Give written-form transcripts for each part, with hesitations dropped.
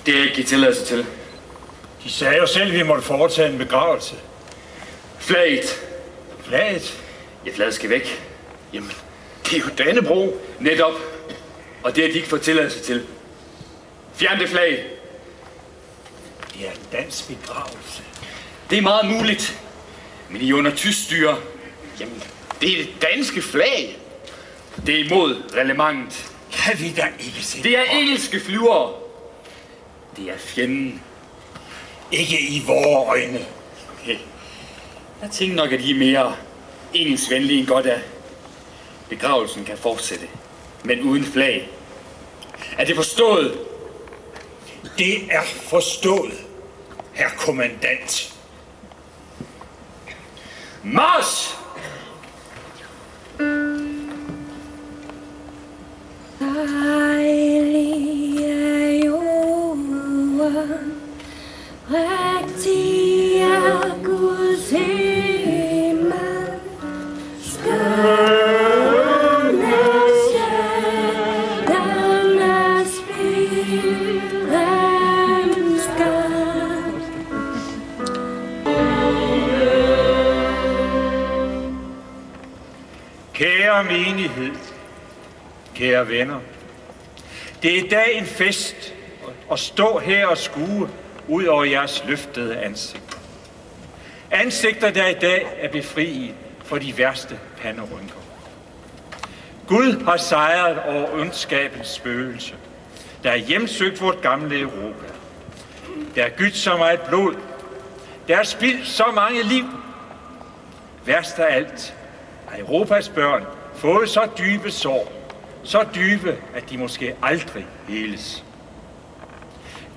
skal jeg ikke give tilladelse til. De sagde jo selv, at vi måtte foretage en begravelse. Flaget. Flaget? Ja, flaget skal væk. Jamen, det er jo Dannebrog. Netop. Og det har de ikke fået tilladelse til. Fjern det flag. Det er en dansk begravelse. Det er meget muligt. Men I er under tysk styre. Jamen, det er det danske flag. Det er imod reglementet. Kan vi da ikke se? Det er engelske flyvere. Det er fjenden. Ikke i vore øjne. Okay. Jeg tænker nok, at I er mere engelskvenlige end godt er. Begravelsen kan fortsætte, men uden flag. Er det forstået? Det er forstået, herr kommandant. Marsch! Dejlig er jorden, rigtig er Guds himmel, skøn er stjernernes spilden skær. Kære menighed, kære venner, det er i dag en fest at stå her og skue ud over jeres løftede ansigter. Ansigter, der i dag er befriet for de værste panderynker. Gud har sejret over ondskabens spøgelse, der har hjemsøgt vort gamle Europa. Der er gydt så meget blod. Der er spildt så mange liv. Værst af alt har Europas børn fået så dybe sår, så dybe, at de måske aldrig heles.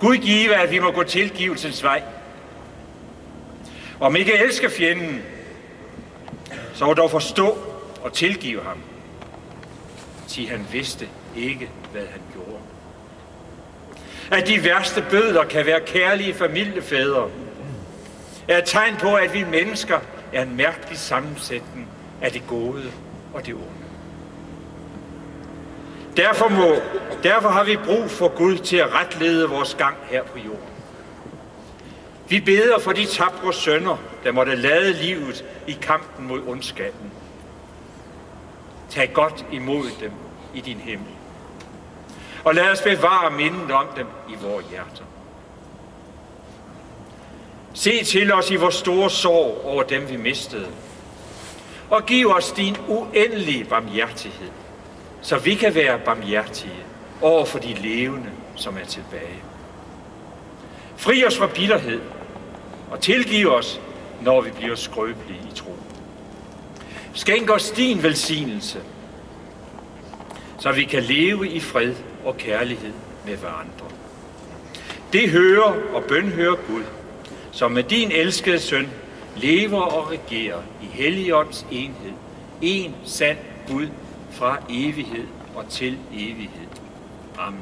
Gud give, at vi må gå tilgivelsens vej. Om ikke elsker fjenden, så må dog forstå og tilgive ham. Til han vidste ikke, hvad han gjorde. At de værste bødler kan være kærlige familiefædre, er et tegn på, at vi mennesker er en mærkelig sammensætning af det gode og det onde. Derfor har vi brug for Gud til at retlede vores gang her på jorden. Vi beder for de tapre sønner, der måtte lade livet i kampen mod ondskaben. Tag godt imod dem i din himmel. Og lad os bevare mindet om dem i vores hjerter. Se til os i vores store sorg over dem, vi mistede. Og giv os din uendelige barmhjertighed, så vi kan være barmhjertige over for de levende, som er tilbage. Fri os fra bitterhed og tilgiv os, når vi bliver skrøbelige i tro. Skænk os din velsignelse, så vi kan leve i fred og kærlighed med hverandre. Det hører og bønhører Gud, som med din elskede søn lever og regerer i Helligåndens enhed. En sand Gud fra evighed og til evighed. Amen.